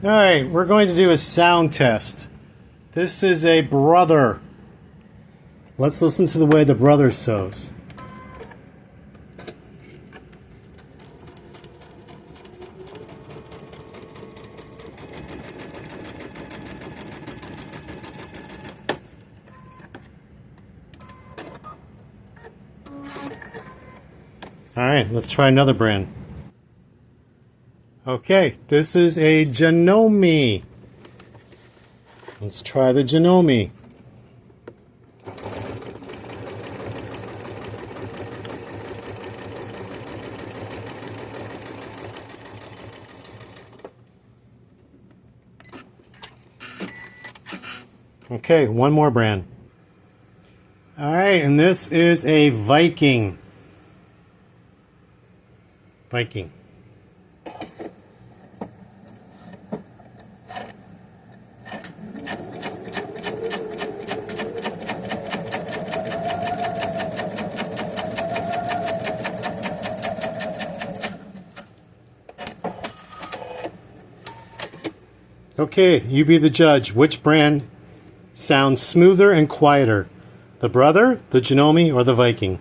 Alright, we're going to do a sound test. This is a brother. Let's listen to the way the brother sews. Alright, let's try another brand. Okay, this is a Janome. Let's try the Janome. Okay, one more brand. Alright, and this is a Viking. Viking. Okay, you be the judge. Which brand sounds smoother and quieter? The brother, the Janome, or the Viking?